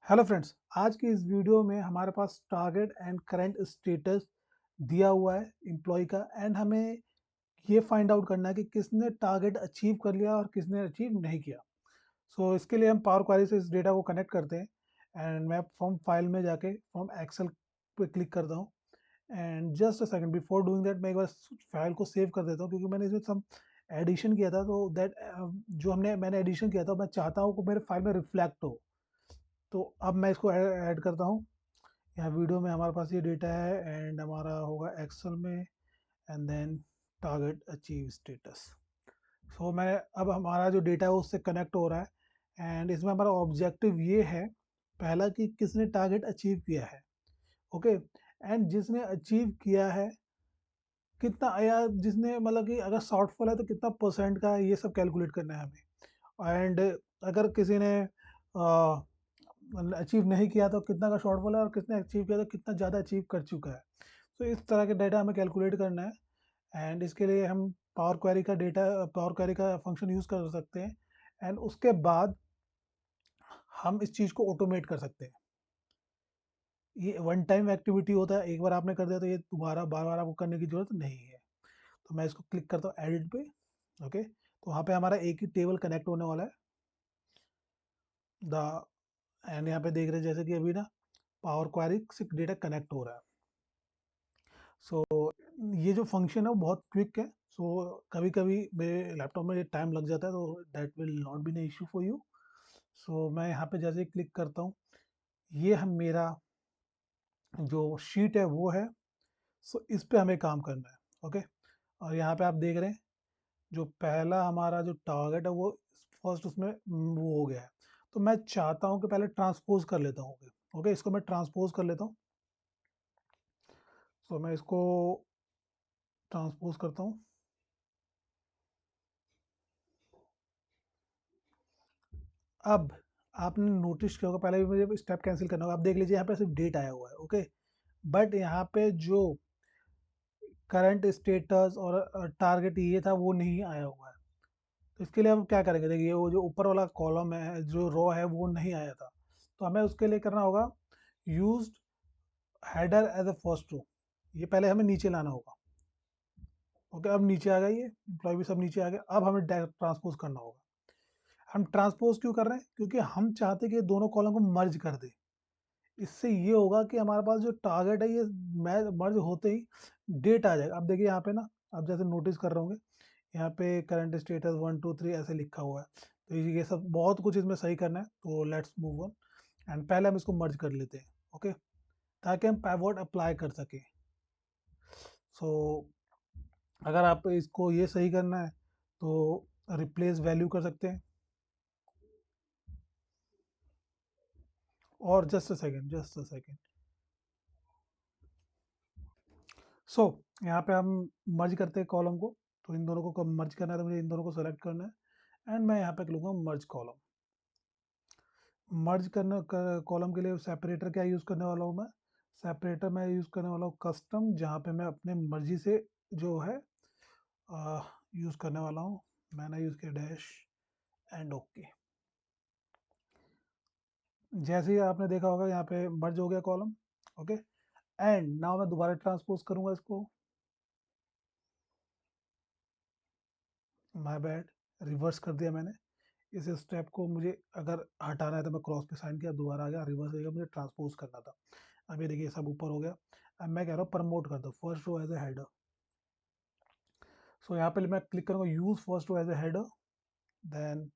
Hello friends, आज की इस वीडियो में हमारे पास टारगेट एंड करंट स्टेटस दिया हुआ है एम्प्लॉय का एंड हमें ये फाइंड आउट करना है कि किसने टारगेट अचीव कर लिया और किसने अचीव नहीं किया। इसके लिए हम पावर क्वेरी से इस डेटा को कनेक्ट करते हैं एंड मैं फ्रॉम फाइल में जाके फ्रॉम एक्सेल पे क्लिक करता हूँ and just a second before doing that मैं एक बार फाइल को सेव कर देता हूँ क्योंकि मैंने इसमें सम एडिशन किया था। तो दैट जो मैंने एडिशन किया था मैं चाहता हूँ कि मेरे फाइल में रिफ्लेक्ट हो। तो अब मैं इसको ऐड करता हूँ। यहाँ वीडियो में हमारे पास ये डेटा है एंड हमारा होगा एक्सेल में and then target achieve status. मैं अब हमारा जो डेटा है उससे कनेक्ट हो रहा है एंड इसमें हमारा ऑब्जेक्टिव ये है, पहला कि किसने टारगेट अचीव किया है। ओके, एंड जिसने अचीव किया है कितना आया, जिसने मतलब कि अगर शॉर्टफॉल है तो कितना परसेंट का है, ये सब कैलकुलेट करना है हमें। एंड अगर किसी ने अचीव नहीं किया तो कितना का शॉर्टफॉल है और किसने अचीव किया तो कितना ज़्यादा अचीव कर चुका है। इस तरह के डाटा हमें कैलकुलेट करना है एंड इसके लिए हम पावर क्वेरी का फंक्शन यूज़ कर सकते हैं एंड उसके बाद हम इस चीज़ को ऑटोमेट कर सकते हैं। ये वन टाइम एक्टिविटी होता है, एक बार आपने कर दिया तो ये दोबारा बार बार आपको करने की ज़रूरत नहीं है। तो मैं इसको क्लिक करता हूँ एडिट पे। ओके, तो वहाँ पे हमारा एक ही टेबल कनेक्ट होने वाला है द एंड यहाँ पे देख रहे हैं जैसे कि अभी ना पावर क्वेरी से डेटा कनेक्ट हो रहा है। ये जो फंक्शन है वो बहुत क्विक है। कभी कभी मेरे लैपटॉप में टाइम लग जाता है तो that will not be an issue for you. मैं यहाँ पे जैसे क्लिक करता हूँ, ये हम मेरा जो शीट है वो है। इस पे हमें काम करना है। ओके, और यहाँ पे आप देख रहे हैं जो पहला हमारा जो टारगेट है वो फर्स्ट उसमें वो हो गया है। तो मैं चाहता हूँ कि पहले ट्रांसपोज कर लेता हूँ। ओके, इसको मैं ट्रांसपोज कर लेता हूँ। मैं इसको ट्रांसपोज करता हूँ। अब आपने नोटिस किया होगा, पहले भी मुझे स्टेप कैंसिल करना होगा। आप देख लीजिए यहाँ पे सिर्फ डेट आया हुआ है। ओके, बट यहाँ पे जो करंट स्टेटस और टारगेट ये था वो नहीं आया हुआ है। तो इसके लिए हम क्या करेंगे, देखिए वो जो ऊपर वाला कॉलम है, जो रो है, वो नहीं आया था। तो हमें उसके लिए करना होगा use header as a first row. ये पहले हमें नीचे लाना होगा। ओके, अब नीचे आ गई, ये एम्प्लॉय भी सब नीचे आ गया। अब हमें ट्रांसपोज करना होगा। हम ट्रांसपोज क्यों कर रहे हैं, क्योंकि हम चाहते हैं कि ये दोनों कॉलम को मर्ज कर दे। इससे ये होगा कि हमारे पास जो टारगेट है ये मर्ज होते ही डेट आ जाएगा। अब देखिए यहाँ पे ना, आप जैसे नोटिस कर रहे होंगे यहाँ पे करंट स्टेटस 1 2 3 ऐसे लिखा हुआ है। तो ये सब बहुत कुछ इसमें सही करना है। तो लेट्स मूव ऑन एंड पहले हम इसको मर्ज कर लेते हैं। ओके, ताकि हम पाइवट अप्लाई कर सकें। सो अगर आप इसको ये सही करना है तो रिप्लेस वैल्यू कर सकते हैं। और जस्ट अ सेकेंड। सो यहाँ पे हम मर्ज करते हैं कॉलम को। तो इन दोनों को मर्ज करना है तो मुझे इन दोनों को सेलेक्ट करना है एंड मैं यहाँ पे लूँगा मर्ज कॉलम। मर्ज करना कॉलम के लिए सेपरेटर क्या यूज़ करने वाला हूँ मैं, सेपरेटर मैं यूज़ करने वाला हूँ कस्टम, जहाँ पे मैं अपने मर्जी से जो है यूज़ करने वाला हूँ। मैंने यूज़ किया डैश एंड ओके। जैसे ही आपने देखा होगा यहाँ पे मर्ज हो गया कॉलम। ओके, एंड नाउ मैं दोबारा ट्रांसपोज करूँगा इसको। माय बैड, रिवर्स कर दिया मैंने। इस स्टेप को मुझे अगर हटाना है तो मैं क्रॉस पे साइन किया, दोबारा आ गया, रिवर्स हो गया, मुझे ट्रांसपोज करना था। अब ये देखिए सब ऊपर हो गया। अब मैं कह रहा हूँ प्रमोट कर दो first row as a header. यहाँ पे मैं क्लिक करूँगा use first row as a header. Then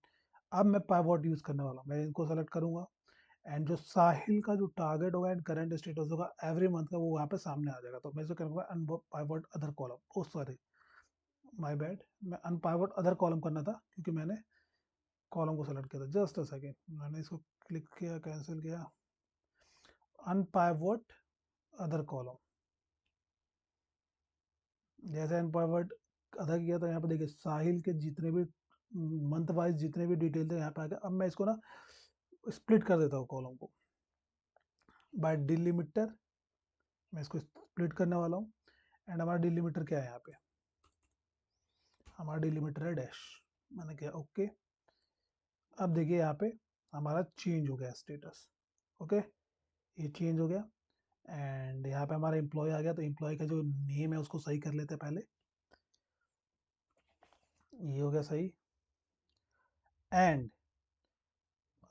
अब मैं पाइवट यूज करने वाला हूँ, मैं इनको सेलेक्ट करूंगा एंड जो साहिल का जो टारगेट होगा एंड करंट स्टेटस होगा एवरी मंथ का, वो वहाँ पे सामने आ जाएगा। तो मैं इसे करूँगा unpivot other column. Oh sorry, my bad, मैं अनपाइवट अदर कॉलम करना था क्योंकि मैंने कॉलम को सेलेक्ट किया था। जस्ट अ सेकेंड, मैंने इसको क्लिक किया, कैंसिल किया, अनपाइवट अदर कॉलम। जैसे अनपाइवट अदर किया तो यहाँ पे देखिए साहिल के जितने भी मंथ वाइज जितने भी डिटेल थे यहाँ पे आ गया। अब मैं इसको ना स्प्लिट कर देता हूँ कॉलम को बाय डिलिमिटर। मैं इसको स्प्लिट करने वाला हूँ एंड हमारा डिलिमिटर क्या है यहाँ पे, हमारा डिलिमिटर है डैश। मैंने किया ओके। अब देखिए यहाँ पे हमारा चेंज हो गया स्टेटस। ओके, ये चेंज हो गया। एंड यहाँ पे हमारा एम्प्लॉय आ गया, तो एम्प्लॉय का जो नेम है उसको सही कर लेते हैं पहले। ये हो गया सही। एंड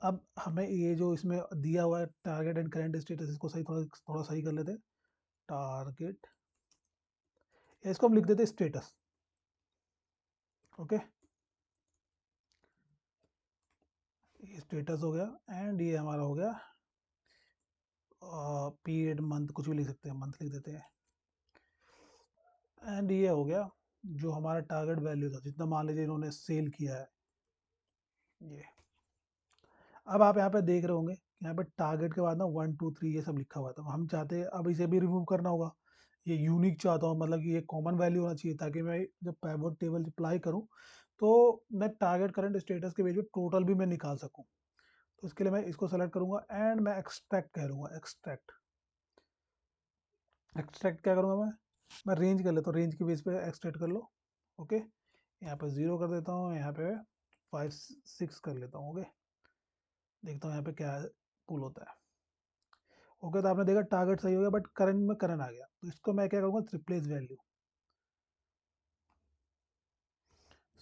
अब हमें ये जो इसमें दिया हुआ है टारगेट एंड करंट स्टेटस, इसको सही थोड़ा थोड़ा सही कर लेते हैं। टारगेट, इसको हम लिख देते हैं स्टेटस। ओके, ये स्टेटस हो गया। एंड ये हमारा हो गया पीरियड, मंथ, कुछ भी लिख सकते हैं, मंथ लिख देते हैं। एंड ये हो गया जो हमारा टारगेट वैल्यू था, जितना मान लीजिए इन्होंने सेल किया है ये। अब आप यहाँ पे देख रहे होंगे यहाँ पे टारगेट के बाद ना 1 2 3 ये सब लिखा हुआ था, हम चाहते हैं अब इसे भी रिमूव करना होगा। ये यूनिक चाहता हूँ, मतलब कि ये कॉमन वैल्यू होना चाहिए, ताकि मैं जब पाइवट टेबल अप्लाई करूँ तो मैं टारगेट करंट स्टेटस के बीच में टोटल भी मैं निकाल सकूँ। तो इसके लिए मैं इसको सेलेक्ट करूंगा एंड मैं एक्सट्रैक्ट करूंगा। एक्सट्रैक्ट, एक्सट्रैक्ट क्या करूंगा मैं रेंज कर लेता हूँ, रेंज के बेस पे एक्सट्रैक्ट कर लो। ओके, यहाँ पे 0 कर देता हूँ, यहाँ पे 5 6 कर लेता हूँ। ओके, देखता हूँ यहाँ पे क्या पुल होता है। ओके, तो आपने देखा टारगेट सही हो गया, बट करंट में करंट आ गया, तो इसको मैं क्या करूँगा, रिप्लेस वैल्यू,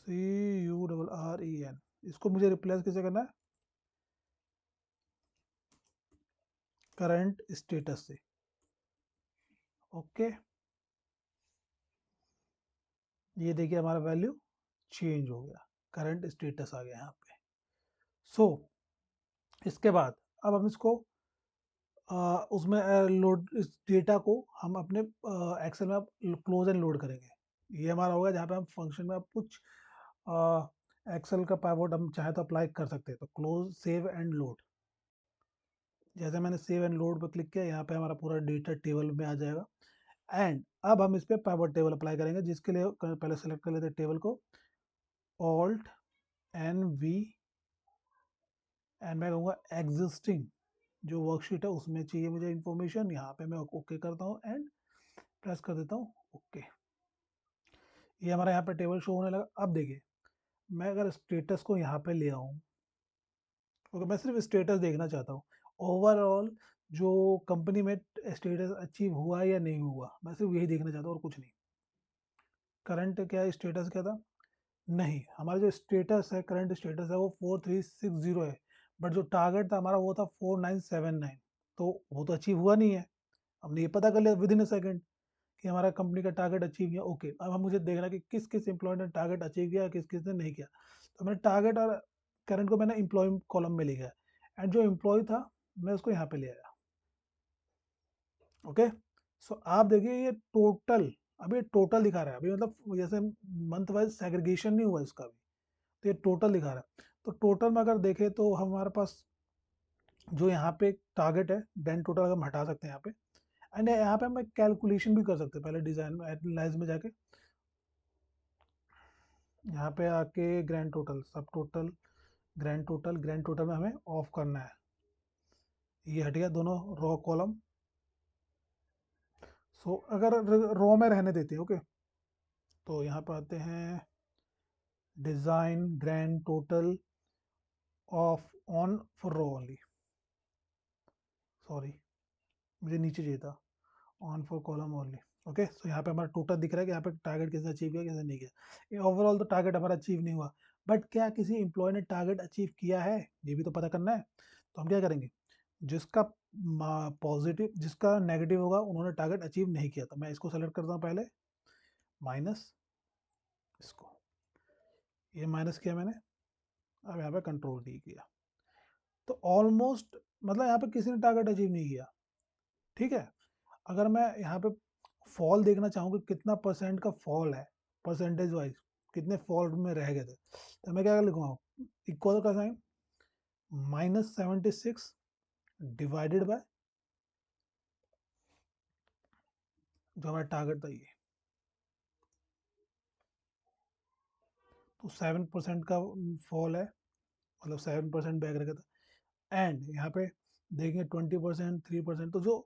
CURREN, इसको मुझे रिप्लेस कैसे करना है, करंट स्टेटस से। ओके, ये देखिए हमारा वैल्यू चेंज हो गया, करंट स्टेटस आ गया यहाँ पे। सो इसके बाद अब हम इसको उसमें लोड, इस डेटा को हम अपने एक्सेल में क्लोज एंड लोड करेंगे। ये हमारा होगा जहाँ पे हम फंक्शन में अब कुछ एक्सेल का पाइवट हम चाहे तो अप्लाई कर सकते हैं। तो क्लोज, सेव एंड लोड, जैसे मैंने सेव एंड लोड पर क्लिक किया, यहाँ पे हमारा पूरा डेटा टेबल में आ जाएगा। एंड अब हम इस पर पाइवट टेबल अप्लाई करेंगे, जिसके लिए पहले सेलेक्ट कर लेते हैं टेबल को, ऑल्ट एन वी, एंड मैं कहूँगा एग्जिस्टिंग जो वर्कशीट है उसमें चाहिए मुझे इन्फॉर्मेशन। यहाँ पे मैं ओके करता हूँ एंड प्रेस कर देता हूँ ओके। ये हमारा यहाँ पे टेबल शो होने लगा। अब देखिए मैं अगर स्टेटस को यहाँ पे ले आऊँ, ओके, मैं सिर्फ स्टेटस देखना चाहता हूँ, ओवरऑल जो कंपनी में स्टेटस अचीव हुआ या नहीं हुआ, मैं सिर्फ यही देखना चाहता हूँ और कुछ नहीं। करंट क्या स्टेटस क्या था, नहीं, हमारा जो स्टेटस है, करंट स्टेटस है वो 4360 है, बट जो टारगेट था हमारा वो था 4979, तो वो तो अचीव हुआ नहीं है। हमने ये पता कर लिया विद इन अ सेकेंड कि हमारा कंपनी का टारगेट अचीव किया। ओके, अब हम मुझे देखना कि किस किस एम्प्लॉय ने टारगेट अचीव किया, किस किस ने नहीं किया। तो मैंने टारगेट और करंट को मैंने एम्प्लॉय कॉलम में ले गया, एंड जो एम्प्लॉय था मैं उसको यहाँ पे ले आया। ओके, सो आप देखिए ये टोटल, अभी टोटल दिखा रहा है अभी, मतलब जैसे मंथ वाइज सेग्रीगेशन नहीं हुआ इसका भी, तो ये टोटल दिखा रहा है। तो टोटल में अगर देखें तो हमारे पास जो यहाँ पे टारगेट है, देन टोटल अगर हम हटा सकते हैं यहाँ पे, एंड यहाँ पे हम कैलकुलेशन भी कर सकते हैं। पहले डिजाइन में, एनालाइज में जाके यहाँ पे आके ग्रैंड टोटल, सब total, grand total, grand total में हमें ऑफ करना है। ये हट गया दोनों रो कॉलम। सो अगर रो में रहने देते हैं, ओके, तो यहाँ पे आते हैं design, grand total, off, on for row only, sorry मुझे नीचे चाहिए था, on for column only. Okay, so यहाँ पे हमारा टोटल दिख रहा है कि यहाँ पे टारगेट किसने अचीव किया, किसने नहीं किया। ये ओवरऑल तो टारगेट हमारा अचीव नहीं हुआ, बट क्या किसी एम्प्लॉय ने टारगेट अचीव किया है, ये भी तो पता करना है। तो हम क्या करेंगे, जिसका पॉजिटिव, जिसका नेगेटिव होगा उन्होंने टारगेट अचीव नहीं किया, तो मैं इसको सेलेक्ट करता हूँ पहले, माइनस इसको, ये माइनस किया मैंने। अब यहाँ पे कंट्रोल डी किया, तो ऑलमोस्ट, मतलब यहाँ पे किसी ने टारगेट अचीव नहीं किया। ठीक है, अगर मैं यहाँ पे फॉल देखना चाहूँ कि कितना परसेंट का फॉल है, परसेंटेज वाइज कितने फॉल में रह गए थे, तो मैं क्या लिखूंगा, इक्वल का साइन, -76 डिवाइडेड बाय जो हमारा टारगेट था ये, तो 7% का फॉल है, मतलब 7% बैक रखा था। एंड यहाँ पे देखेंगे 20%, 3%, तो जो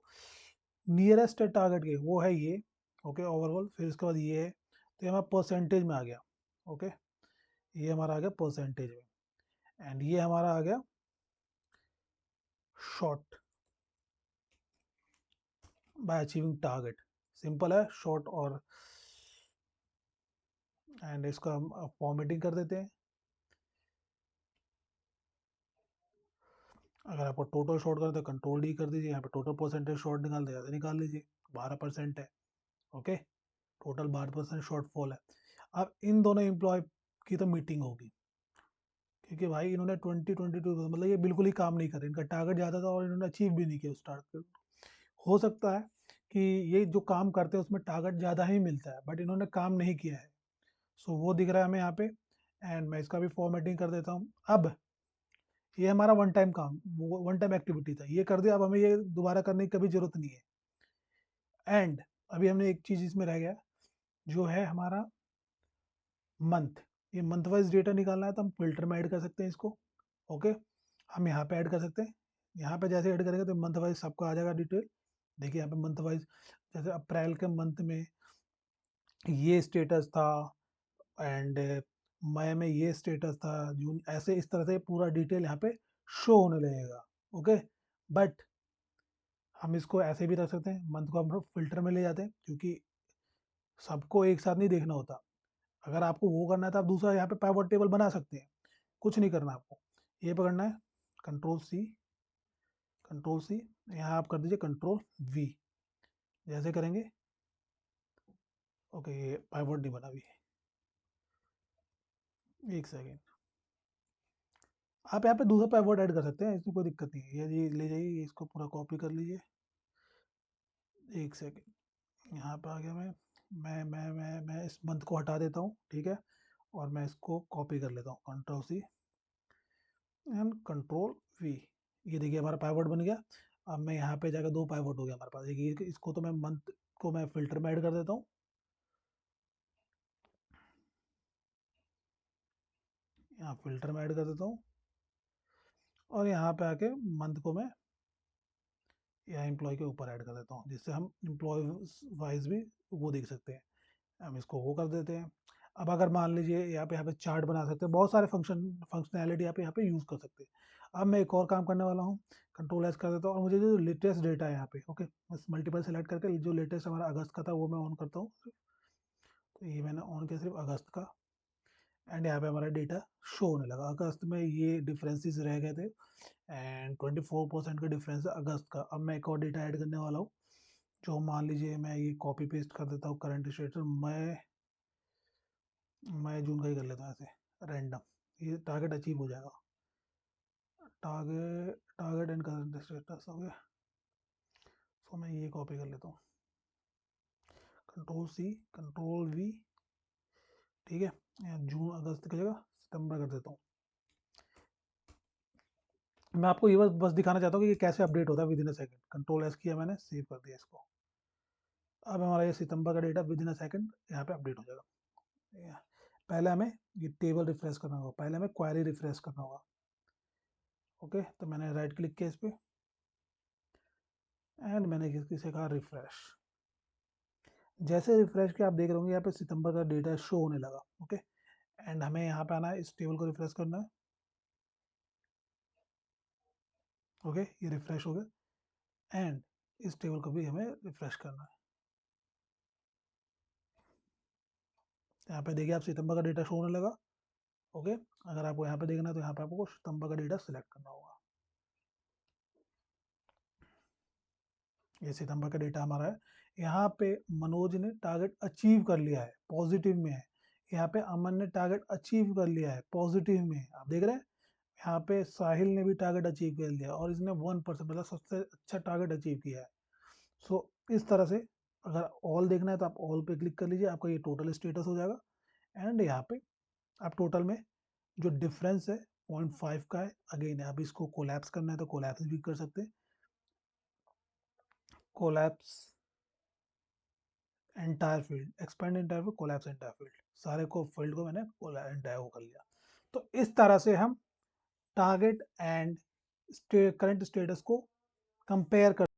नियरेस्ट है टारगेट के वो है ये। ओके, ओवरऑल, फिर इसके बाद ये है, तो ये हमारा परसेंटेज में आ गया। ओके, ये हमारा आ गया परसेंटेज में, एंड ये हमारा आ गया short. Bye achieving target. Simple है, शॉर्ट। और एंड इसका हम फॉर्मेटिंग कर देते हैं। अगर आपको टोटल शॉर्ट करना तो कंट्रोल डी कर दीजिए, यहाँ पे टोटल परसेंटेज शॉर्ट निकाल दे, निकाल लीजिए 12% है। ओके, टोटल 12% शॉर्टफॉल है। अब इन दोनों एम्प्लॉय की तो मीटिंग होगी, क्योंकि भाई इन्होंने 2022 मतलब ये बिल्कुल ही काम नहीं कर रहे, इनका टारगेट ज़्यादा था और इन्होंने अचीव भी नहीं किया उस टारगेट। हो सकता है कि ये जो काम करते हैं उसमें टारगेट ज़्यादा ही मिलता है, बट इन्होंने काम नहीं किया है। सो वो दिख रहा है हमें यहाँ पे। एंड मैं इसका भी फॉर्मेटिंग कर देता हूँ। अब ये हमारा वन टाइम काम, वन टाइम एक्टिविटी था, ये कर दिया। अब हमें ये दोबारा करने की कभी जरूरत नहीं है। एंड अभी हमने एक चीज़ इसमें रह गया, जो है हमारा मंथ। ये मंथ वाइज डेटा निकालना है, तो हम फिल्टर में ऐड कर सकते हैं इसको। ओके, हम यहाँ पे ऐड कर सकते हैं। यहाँ पे जैसे ऐड करेंगे तो मंथ वाइज सबका आ जाएगा डिटेल। देखिए यहाँ पे मंथ वाइज, जैसे अप्रैल के मंथ में ये स्टेटस था, एंड मई में ये स्टेटस था, जून, ऐसे इस तरह से पूरा डिटेल यहाँ पे शो होने लगेगा। ओके, बट हम इसको ऐसे भी रख सकते हैं, मंथ को हम फिल्टर में ले जाते हैं, क्योंकि सबको एक साथ नहीं देखना होता। अगर आपको वो करना है तो आप दूसरा यहाँ पे पाइवट टेबल बना सकते हैं। कुछ नहीं करना आपको, ये पकड़ना है, कंट्रोल सी, कंट्रोल सी, यहाँ आप कर दीजिए कंट्रोल वी। जैसे करेंगे, ओके, ये पाइवट नहीं बना अभी, एक सेकेंड। आप यहाँ पे दूसरा पाइवट ऐड कर सकते हैं, इसमें कोई दिक्कत नहीं है। ये जी ले जाइए, इसको पूरा कॉपी कर लीजिए। एक सेकेंड, यहाँ पे आ गया मैं इस मंथ को हटा देता हूँ, ठीक है। और मैं इसको कॉपी कर लेता हूँ, control C and control V. ये देखिए हमारा पाइवट बन गया। अब मैं यहाँ पे जाकर दो पाइवट हो गया हमारे पास। देखिए इसको तो मैं मंथ को मैं फिल्टर में ऐड कर देता हूँ, यहाँ फिल्टर में ऐड कर देता हूँ। और यहाँ पे आके मंथ को मैं यहाँ एम्प्लॉय के ऊपर ऐड कर देता हूँ, जिससे हम एम्प्लॉय वाइज भी वो देख सकते हैं। हम इसको वो कर देते हैं। अब अगर मान लीजिए यहाँ पे चार्ट बना सकते हैं, बहुत सारे फंक्शनैलिटी यहाँ पे यूज़ कर सकते हैं। अब मैं एक और काम करने वाला हूँ, कंट्रोल एस कर देता हूँ, और मुझे जो लेटेस्ट डेटा है यहाँ पे, ओके, बस मल्टीपल सेलेक्ट करके जो लेटेस्ट हमारा अगस्त का था वो मैं ऑन करता हूँ। तो ये मैंने ऑन किया सिर्फ अगस्त का। एंड यहाँ पे हमारा डेटा शो होने लगा। अगस्त में ये डिफरेंसेस रह गए थे, एंड 24% का डिफरेंस है अगस्त का। अब मैं एक और डेटा ऐड करने वाला हूँ, जो मान लीजिए मैं ये कॉपी पेस्ट कर देता हूँ, करंट स्टेटस। मैं जून का ही कर लेता हूँ ऐसे रैंडम, ये टारगेट अचीव हो जाएगा। टारगेट एंड करंट स्टेटस हो गया। तो मैं ये कॉपी कर लेता हूँ, कंट्रोल सी, कंट्रोल वी, ठीक है। जून अगस्त की जगह सितंबर कर देता हूँ। मैं आपको ये बस दिखाना चाहता हूँ कि ये कैसे अपडेट होता है with in a second. Control S किया मैंने, सेव कर दिया इसको। अब हमारा ये सितंबर का data with in a second यहाँ पे अपडेट हो जाएगा। पहले हमें ये टेबल रिफ्रेश करना होगा, पहले हमें क्वेरी रिफ्रेश करना होगा। ओके, तो मैंने राइट क्लिक किया इस पर, एंड मैंने किसी कहा रिफ्रेश। जैसे रिफ्रेश किया आप देख रहे होंगे यहाँ पे सितंबर का डेटा शो होने लगा। ओके, एंड हमें यहाँ पे आना है, इस टेबल को रिफ्रेश करना है। ओके, ये रिफ्रेश हो गया, एंड इस टेबल को भी हमें रिफ्रेश करना है। यहाँ पे देखिए आप सितंबर का डेटा शो होने लगा। ओके, अगर आपको यहाँ पे देखना है तो यहाँ पे आपको सितंबर का डेटा सिलेक्ट करना होगा। ये सितंबर का डेटा हमारा है। यहाँ पे मनोज ने टारगेट अचीव कर लिया है, पॉजिटिव में है। यहाँ पे अमन ने टारगेट अचीव कर लिया है, पॉजिटिव में, आप देख रहे हैं। यहाँ पे साहिल ने भी टारगेट अचीव कर लिया, और इसने 1% मतलब सबसे अच्छा टारगेट अचीव किया है। सो इस तरह से अगर ऑल देखना है तो आप ऑल पे क्लिक कर लीजिए, आपका ये टोटल स्टेटस हो जाएगा। एंड यहाँ पे आप टोटल में जो डिफरेंस है 0.5 का है। अगेन आप इसको कोलैप्स करना है तो कोलैप्स भी कर सकते हैं, collapse entire field, expand entire field, collapse entire field, सारे को फील्ड को मैंने एंटायर को कर लिया। तो इस तरह से हम टारगेट एंड करंट स्टेटस को कंपेयर कर